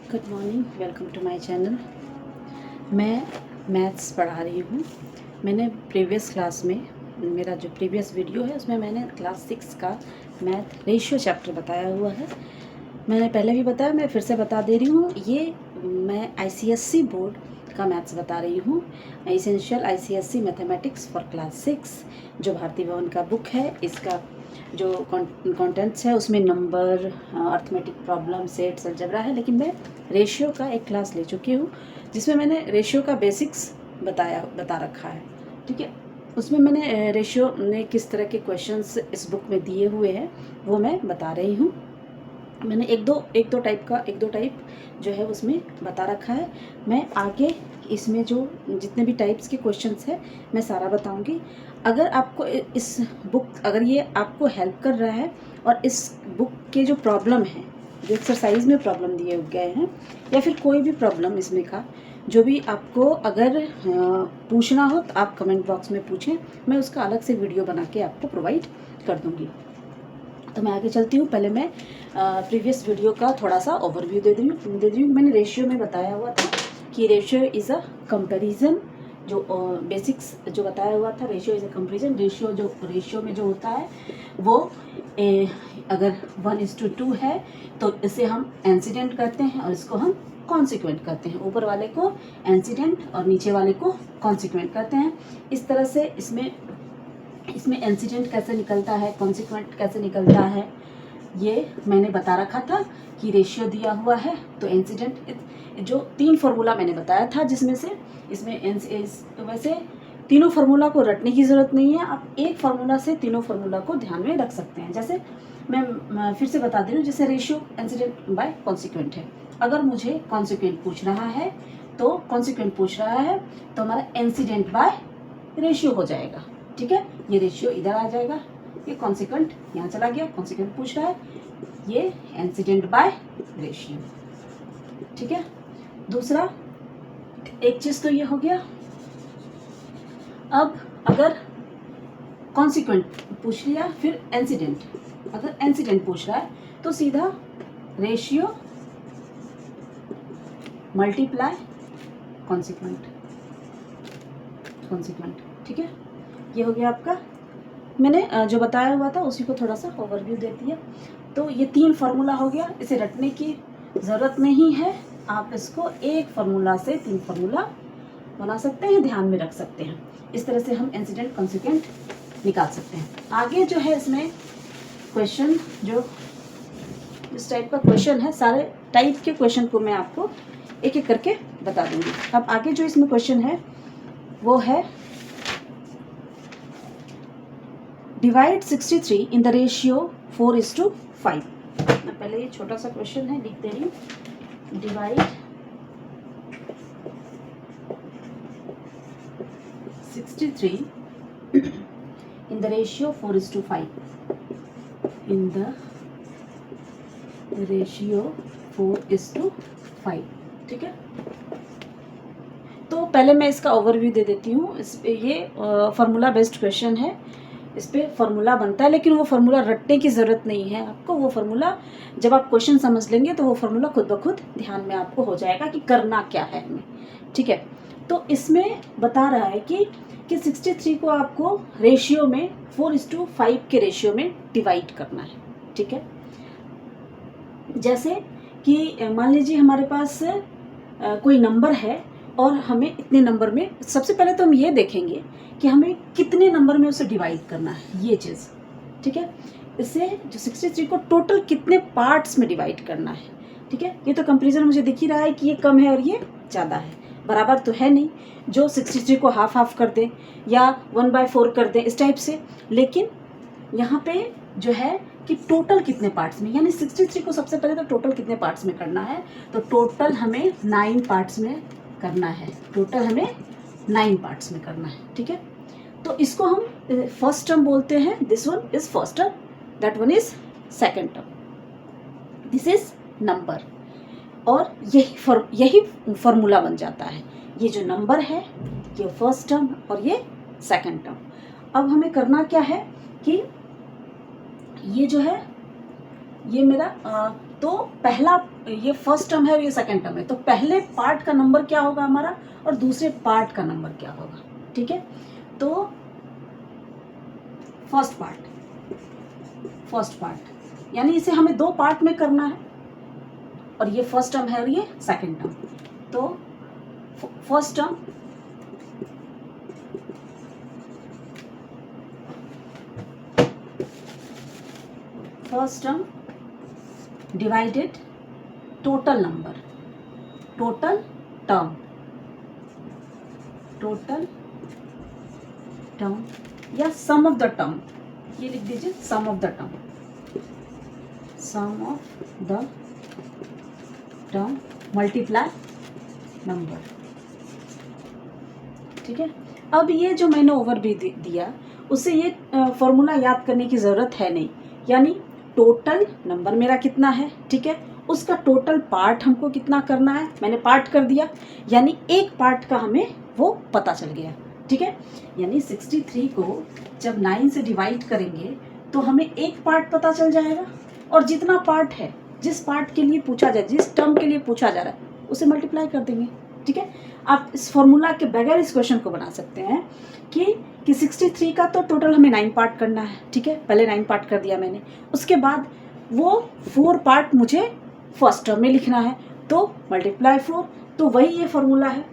Good morning, welcome to my channel. मैं maths पढ़ा रही हूँ। मैंने प्रीवियस क्लास में, मेरा जो प्रीवियस वीडियो है उसमें मैंने क्लास 6 का मैथ रेशियो चैप्टर बताया हुआ है। मैंने पहले भी बताया, मैं फिर से बता दे रही हूँ। ये मैं ICSE बोर्ड का मैथ्स बता रही हूँ। Essential ICSE mathematics for class 6 जो भारती भवन का बुक है। इसका जो कंटेंट्स है उसमें number, arithmetic problem, sets, algebra है, लेकिन मैं रेशियो का एक क्लास ले चुकी हूँ जिसमें मैंने रेशियो का बेसिक्स बता रखा है। ठीक है, उसमें मैंने रेशियो ने किस तरह के क्वेश्चंस इस बुक में दिए हुए हैं वो मैं बता रही हूँ। मैंने एक दो टाइप जो है उसमें बता रखा है। मैं आगे इसमें जो जितने भी टाइप्स के क्वेश्चंस हैं मैं सारा बताऊंगी। अगर आपको इस बुक, अगर ये आपको हेल्प कर रहा है और इस बुक के जो प्रॉब्लम है, जो एक्सरसाइज में प्रॉब्लम दिए गए हैं, या फिर कोई भी प्रॉब्लम इसमें का जो भी आपको अगर पूछना हो तो आप कमेंट बॉक्स में पूछें, मैं उसका अलग से वीडियो बना के आपको प्रोवाइड कर दूँगी। तो मैं आगे चलती हूँ। पहले मैं प्रीवियस वीडियो का थोड़ा सा ओवरव्यू दे रही हूँ। मैंने रेशियो में बताया हुआ था कि रेशियो इज़ अ कंपैरिजन, जो बेसिक्स जो बताया हुआ था। Ratio is a comparison. Ratio में जो होता है वो अगर 1:2 है तो इसे हम एंसीडेंट करते हैं और इसको हम कॉन्सिक्वेंट करते हैं। ऊपर वाले को एंसीडेंट और नीचे वाले को कॉन्सिक्वेंट करते हैं। इस तरह से इसमें इंसिडेंट कैसे निकलता है, कॉन्सिक्वेंट कैसे निकलता है, ये मैंने बता रखा था कि रेशियो दिया हुआ है तो इंसिडेंट जो 3 फार्मूला मैंने बताया था, जिसमें से वैसे तीनों फार्मूला को रटने की ज़रूरत नहीं है। आप एक फार्मूला से तीनों फार्मूला को ध्यान में रख सकते हैं। जैसे मैं फिर से बता दे रही हूँ, जैसे रेशियो इंसिडेंट बाय कॉन्सिक्वेंट है। अगर मुझे कॉन्सिक्वेंट पूछ रहा है तो हमारा इंसिडेंट बाय रेशियो हो जाएगा। ठीक है, ये रेशियो इधर आ जाएगा, ये कॉन्सिक्वेंट यहाँ चला गया। कॉन्सिक्वेंट पूछ रहा है, ये इंसिडेंट बाय रेशियो। ठीक है, दूसरा एक चीज तो ये हो गया। अब अगर कॉन्सिक्वेंट पूछ लिया, फिर इंसिडेंट, अगर इंसिडेंट पूछ रहा है तो सीधा रेशियो मल्टीप्लाई कॉन्सिक्वेंट। ठीक है, ये हो गया आपका। मैंने जो बताया हुआ था उसी को थोड़ा सा ओवरव्यू देती है। तो ये 3 फार्मूला हो गया, इसे रटने की ज़रूरत नहीं है। आप इसको एक फार्मूला से 3 फार्मूला बना सकते हैं, ध्यान में रख सकते हैं। इस तरह से हम इंसिडेंट कॉन्सिक्वेंट निकाल सकते हैं। आगे जो है इसमें क्वेश्चन, जो इस टाइप का क्वेश्चन है, सारे टाइप के क्वेश्चन को मैं आपको एक एक करके बता दूंगी। अब आगे जो इसमें क्वेश्चन है वो है डिवाइड 63 इन द रेशियो 4:5। मैं पहले ये छोटा सा क्वेश्चन है लिख दे रही हूँ। Divide 63 in the ratio 4:5, in the ratio 4:5। ठीक है, तो पहले मैं इसका ओवरव्यू दे देती हूँ। ये फार्मूला बेस्ड क्वेश्चन है, इस पर फार्मूला बनता है, लेकिन वो फार्मूला रटने की ज़रूरत नहीं है आपको। वो फार्मूला जब आप क्वेश्चन समझ लेंगे तो वो फार्मूला खुद ब खुद ध्यान में आपको हो जाएगा कि करना क्या है हमें। ठीक है, तो इसमें बता रहा है कि 63 को आपको रेशियो में 4:5 के रेशियो में डिवाइड करना है। ठीक है, जैसे कि मान लीजिए हमारे पास कोई नंबर है और हमें इतने नंबर में, सबसे पहले तो हम ये देखेंगे कि हमें कितने नंबर में उसे डिवाइड करना है, ये चीज़। ठीक है, इससे जो 63 को टोटल कितने पार्ट्स में डिवाइड करना है। ठीक है, ये तो कंपेरिजन मुझे दिख ही रहा है कि ये कम है और ये ज़्यादा है, बराबर तो है नहीं। जो 63 को हाफ हाफ कर दे या 1/4 कर दे, इस टाइप से। लेकिन यहाँ पे जो है कि टोटल कितने पार्ट्स में, यानी 63 को सबसे पहले तो टोटल कितने पार्ट्स में करना है, तो टोटल हमें 9 पार्ट्स में करना है। टोटल हमें 9 पार्ट्स में करना है। ठीक है, तो इसको हम फर्स्ट टर्म बोलते हैं। This one is first term, that one is second term, this is number. और यही फॉर्मूला बन जाता है। ये जो नंबर है ये फर्स्ट टर्म और ये सेकेंड टर्म। अब हमें करना क्या है कि ये जो है ये मेरा तो पहला ये फर्स्ट टर्म है और ये सेकंड टर्म है, तो पहले पार्ट का नंबर क्या होगा हमारा और दूसरे पार्ट का नंबर क्या होगा, ठीक है। तो फर्स्ट पार्ट यानी इसे हमें दो पार्ट में करना है, और ये फर्स्ट टर्म है और ये सेकंड टर्म। तो first term divided total term या सम ऑफ द टर्म, ये लिख दीजिए sum of the term multiply number, ठीक है। अब ये जो मैंने ओवरव्यू दिया उससे ये फॉर्मूला याद करने की ज़रूरत है नहीं, यानी टोटल नंबर मेरा कितना है, ठीक है, उसका टोटल पार्ट हमको कितना करना है, मैंने पार्ट कर दिया, यानी एक पार्ट का हमें वो पता चल गया, ठीक है। यानी 63 को जब 9 से डिवाइड करेंगे तो हमें एक पार्ट पता चल जाएगा, और जितना पार्ट है, जिस पार्ट के लिए पूछा जाए, जिस टर्म के लिए पूछा जा रहा है, उसे मल्टीप्लाई कर देंगे, ठीक है। आप इस फॉर्मूला के बगैर इस क्वेश्चन को बना सकते हैं कि 63 का तो टोटल हमें 9 पार्ट करना है, ठीक है, पहले 9 पार्ट कर दिया मैंने, उसके बाद वो 4 पार्ट मुझे फर्स्ट टर्म में लिखना है, तो मल्टीप्लाई 4, तो वही ये फॉर्मूला है,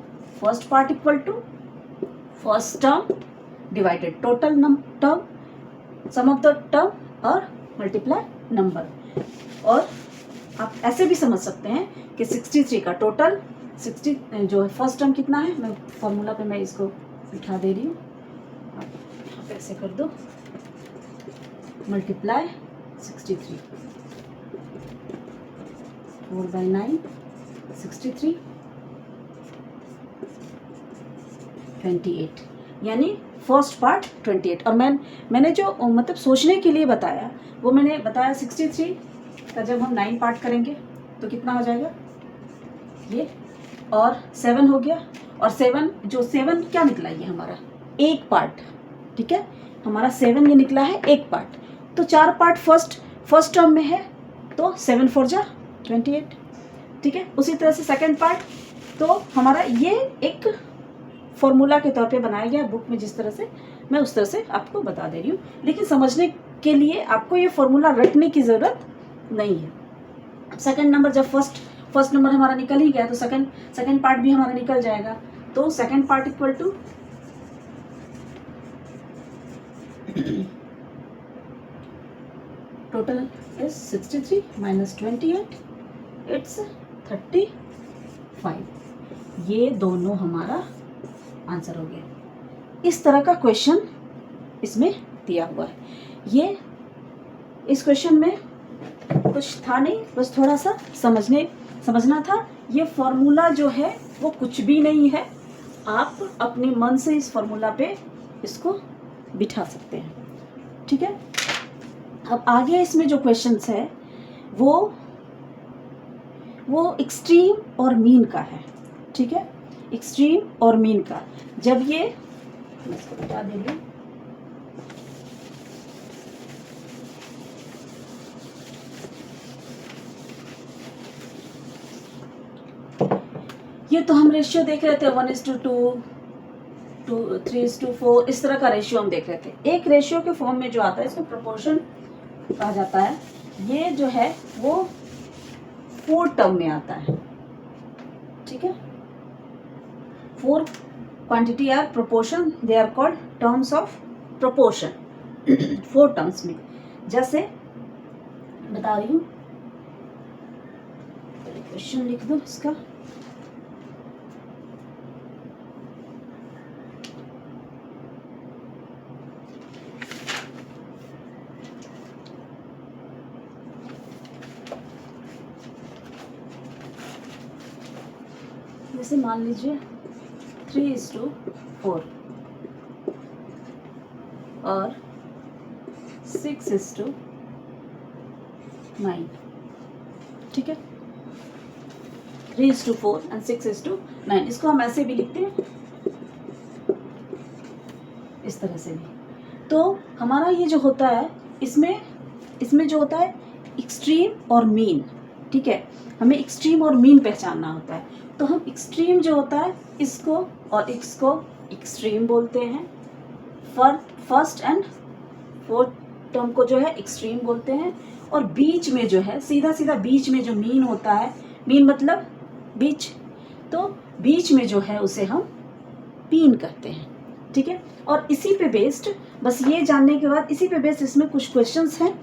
first part equal to first term divided total term sum of the term और मल्टीप्लाई नंबर। और आप ऐसे भी समझ सकते हैं कि 63 का टोटल 60 जो है फर्स्ट टर्म कितना है, मैं फॉर्मूला पे मैं इसको बिठा दे रही हूँ, आप यहाँ पे ऐसे कर दो, मल्टीप्लाई 63 4/9 63 28, यानी फर्स्ट पार्ट 28। और मैंने जो मतलब सोचने के लिए बताया वो मैंने बताया 63 का जब हम 9 पार्ट करेंगे तो कितना हो जाएगा ये, और 7 हो गया, और 7 क्या निकला ये हमारा एक पार्ट, ठीक है, हमारा 7 ये निकला है एक पार्ट, तो 4 पार्ट फर्स्ट टर्म में है, तो 7 4 जा 28, ठीक है। उसी तरह से सेकंड पार्ट, तो हमारा ये एक फॉर्मूला के तौर पे बनाया गया बुक में, जिस तरह से मैं उस तरह से आपको बता दे रही हूँ, लेकिन समझने के लिए आपको ये फॉर्मूला रटने की ज़रूरत नहीं है। सेकंड नंबर जब फर्स्ट नंबर हमारा निकल ही गया तो सेकंड पार्ट भी हमारा निकल जाएगा, तो second part equal to total is 63 minus 28 it's 35, ये दोनों हमारा आंसर हो गया। इस तरह का क्वेश्चन इसमें दिया हुआ है। ये इस क्वेश्चन में कुछ था नहीं, बस थोड़ा सा समझना था। ये फॉर्मूला जो है वो कुछ भी नहीं है, आप अपने मन से इस फॉर्मूला पे इसको बिठा सकते हैं, ठीक है। अब आगे इसमें जो क्वेश्चंस है वो एक्सट्रीम और मीन का है, ठीक है, एक्सट्रीम और मीन का। जब ये मैं इसको बता दे रही हूँ, ये तो हम रेशियो देख रहे थे 1:2, 3:4, इस तरह का रेशियो हम देख रहे थे। एक रेशियो के फॉर्म में जो आता है इसको प्रोपोर्शन कहा जाता है। ये जो है वो 4 टर्म में आता है, ठीक है। 4 quantity are proportion, they are called terms of proportion. 4 terms में, जैसे बता रही हूँ, क्वेश्चन लिख दो इसका। जैसे मान लीजिए 3:4 और 6:9, ठीक है। 3:4 एंड 6:9, इसको हम ऐसे भी लिखते हैं, इस तरह से भी। तो हमारा ये जो होता है इसमें जो होता है एक्सट्रीम और मीन, ठीक है, हमें एक्सट्रीम और मीन पहचानना होता है। तो हम एक्सट्रीम जो होता है इसको और इसको एक्सट्रीम बोलते हैं, फर्स्ट एंड फोर्थ टर्म को जो है एक्सट्रीम बोलते हैं, और बीच में जो है सीधा सीधा बीच में जो मीन होता है, मीन मतलब बीच, तो बीच में जो है उसे हम मीन कहते हैं। ठीक है, और इसी पे बेस्ड, बस ये जानने के बाद इसी पे बेस्ड इसमें कुछ क्वेश्चंस हैं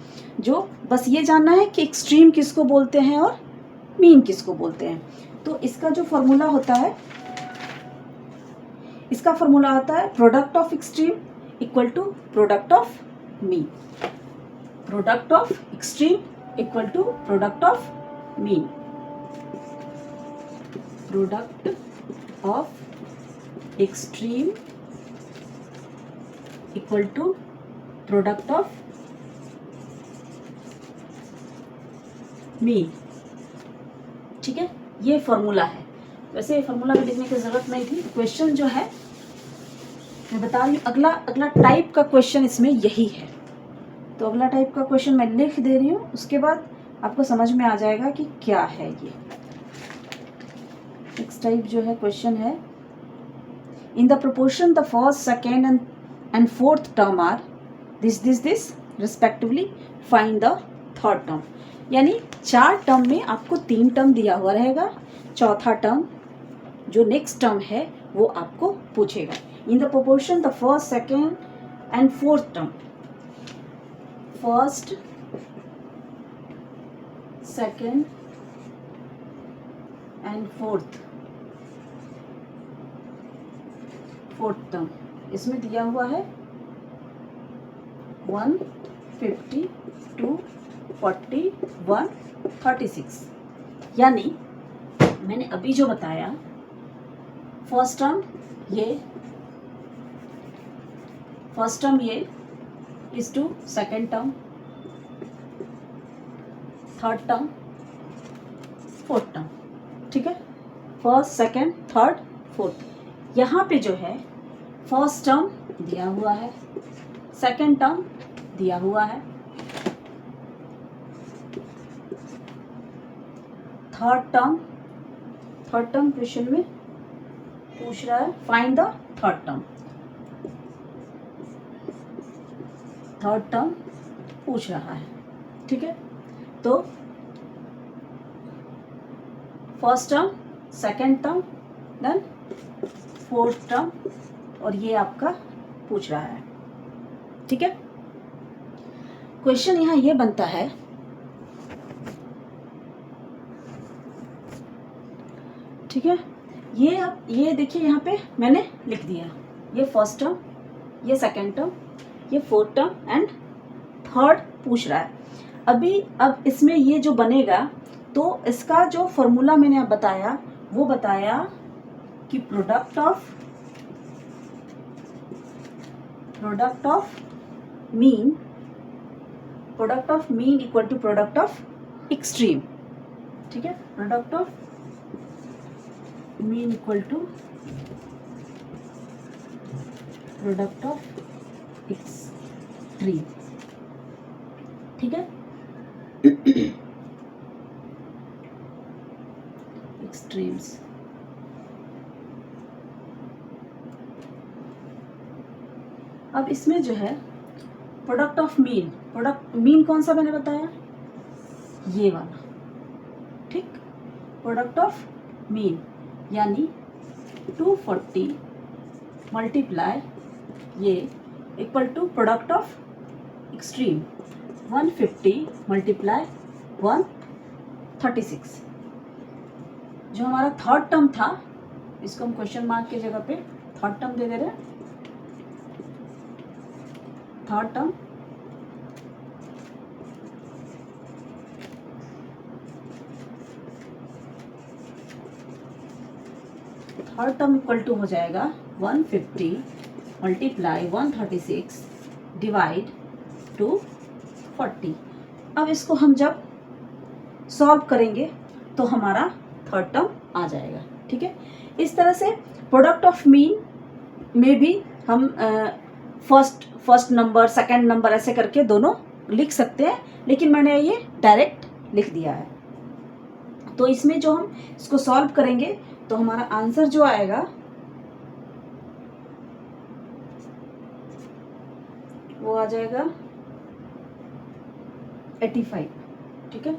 जो बस ये जानना है कि एक्सट्रीम किसको बोलते हैं और मीन किसको बोलते हैं। तो इसका जो फॉर्मूला होता है, इसका फॉर्मूला होता है product of extreme equal to product of mean. Product of extreme equal to product of mean. Product of extreme equal to product of mean. ठीक है, ये फॉर्मूला है। वैसे फॉर्मूला में लिखने की जरूरत नहीं थी, क्वेश्चन जो है मैं बता रही हूँ, अगला टाइप का क्वेश्चन इसमें यही है। तो अगला टाइप का क्वेश्चन मैं लिख दे रही हूँ, उसके बाद आपको समझ में आ जाएगा कि क्या है ये। नेक्स्ट टाइप जो है क्वेश्चन है, in the proportion the first second and fourth term are this respectively, find the third term. यानी 4 टर्म में आपको 3 टर्म दिया हुआ रहेगा, चौथा टर्म जो नेक्स्ट टर्म है वो आपको पूछेगा। इन the proportion the first second and fourth term, first second and fourth term इसमें दिया हुआ है 150, 240, 136। यानी मैंने अभी जो बताया, फर्स्ट टर्म ये is to second term, third term, fourth term. ठीक है, फर्स्ट सेकेंड थर्ड फोर्थ। यहाँ पे जो है फर्स्ट टर्म दिया हुआ है, सेकेंड टर्म दिया हुआ है, थर्ड टर्म क्वेश्चन में पूछ रहा है फाइंड द थर्ड टर्म पूछ रहा है। ठीक है, तो first term, second term, then fourth term, और ये आपका पूछ रहा है। ठीक है, क्वेश्चन यहाँ ये बनता है, ठीक है, ये देखिए यहाँ पे मैंने लिख दिया, ये फर्स्ट टर्म, ये सेकेंड टर्म, ये फोर्थ टर्म एंड थर्ड पूछ रहा है। अब इसमें ये जो बनेगा, तो इसका जो फॉर्मूला मैंने अब बताया, वो बताया कि product of mean equal to product of extreme. ठीक है, product of mean equal to product of extreme. ठीक है, एक्सट्रीम्स। अब इसमें जो है प्रोडक्ट ऑफ मीन कौन सा मैंने बताया, ये वाला। ठीक, प्रोडक्ट ऑफ मीन यानी 240 मल्टीप्लाई ये equal to product of extreme 150 multiply 136। जो हमारा थर्ड टर्म था, इसको हम क्वेश्चन मार्क की जगह पे थर्ड टर्म दे रहे हैं। थर्ड टर्म इक्वल टू हो जाएगा 150 मल्टीप्लाई 136 डिवाइड 240। अब इसको हम जब सॉल्व करेंगे तो हमारा थर्ड टर्म आ जाएगा। ठीक है, इस तरह से प्रोडक्ट ऑफ मीन में भी हम फर्स्ट नंबर, सेकंड नंबर ऐसे करके दोनों लिख सकते हैं, लेकिन मैंने ये डायरेक्ट लिख दिया है। तो इसमें जो हम इसको सॉल्व करेंगे तो हमारा आंसर जो आएगा वो आ जाएगा 85। ठीक है,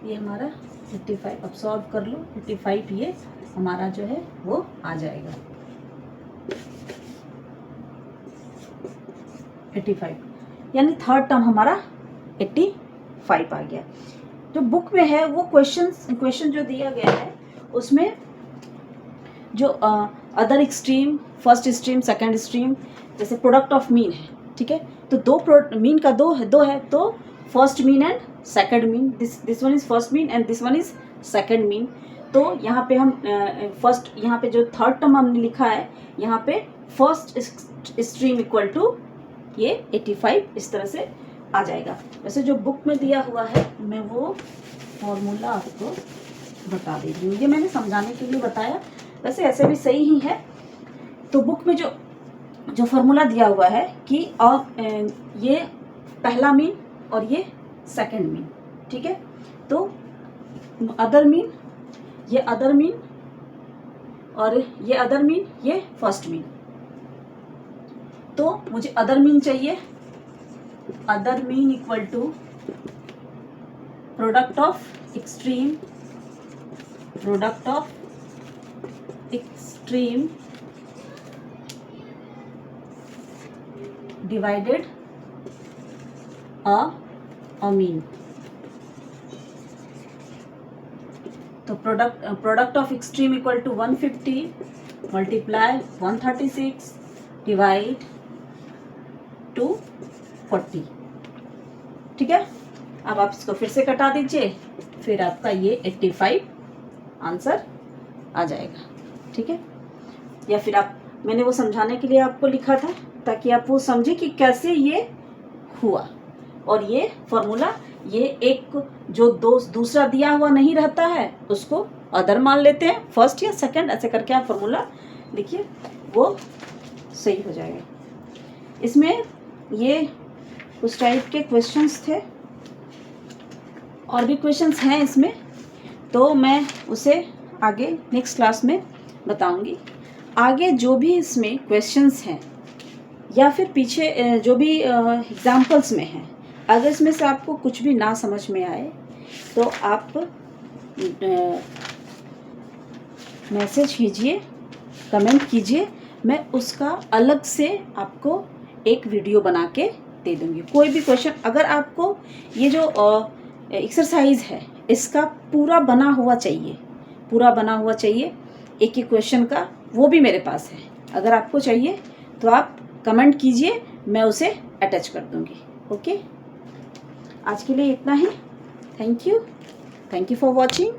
ये हमारा 85। अब सॉल्व कर लो, 85 ये हमारा जो है वो आ जाएगा 85, यानी थर्ड टर्म हमारा 85 आ गया। जो बुक में है वो क्वेश्चन जो दिया गया है उसमें जो other extreme, first extreme, second extreme, जैसे प्रोडक्ट ऑफ मीन है। ठीक है, तो दो मीन का दो है तो first mean and second mean, this one is first mean and this one is second mean. तो यहाँ पे हम फर्स्ट, यहाँ पे जो थर्ड टर्म हमने लिखा है यहाँ पे फर्स्ट एक्सट्रीम इक्वल टू ये 85 इस तरह से आ जाएगा। वैसे जो बुक में दिया हुआ है मैं वो फॉर्मूला आपको बता दे रही हूँ, ये मैंने समझाने के लिए बताया, वैसे ऐसे भी सही ही है। तो बुक में जो फॉर्मूला दिया हुआ है कि और ये पहला मीन और ये सेकंड मीन। ठीक है, तो अदर मीन, ये अदर मीन और ये अदर मीन, ये फर्स्ट मीन। तो मुझे अदर मीन चाहिए, other mean equal to product of extreme divided a mean. तो product of extreme equal to 150 multiply 136 divide 240। ठीक है, अब आप इसको फिर से कटा दीजिए, फिर आपका ये 85 आंसर आ जाएगा। ठीक है, या फिर आप, मैंने वो समझाने के लिए आपको लिखा था ताकि आप वो समझे कि कैसे ये हुआ। और ये फॉर्मूला, ये एक जो दूसरा दिया हुआ नहीं रहता है उसको अदर मान लेते हैं, फर्स्ट या सेकंड, ऐसे करके आप फॉर्मूला लिखिए, वो सही हो जाएगा। इसमें ये उस टाइप के क्वेश्चंस थे, और भी क्वेश्चंस हैं इसमें, तो मैं उसे आगे नेक्स्ट क्लास में बताऊंगी। आगे जो भी इसमें क्वेश्चंस हैं या फिर पीछे जो भी एग्जाम्पल्स में हैं, अगर इसमें से आपको कुछ भी ना समझ में आए तो आप मैसेज कीजिए, कमेंट कीजिए, मैं उसका अलग से आपको एक वीडियो बना के दे दूँगी। कोई भी क्वेश्चन, अगर आपको ये जो एक्सरसाइज है इसका पूरा बना हुआ चाहिए एक एक क्वेश्चन का, वो भी मेरे पास है। अगर आपको चाहिए तो आप कमेंट कीजिए, मैं उसे अटैच कर दूँगी। ओके, आज के लिए इतना ही। Thank you for watching.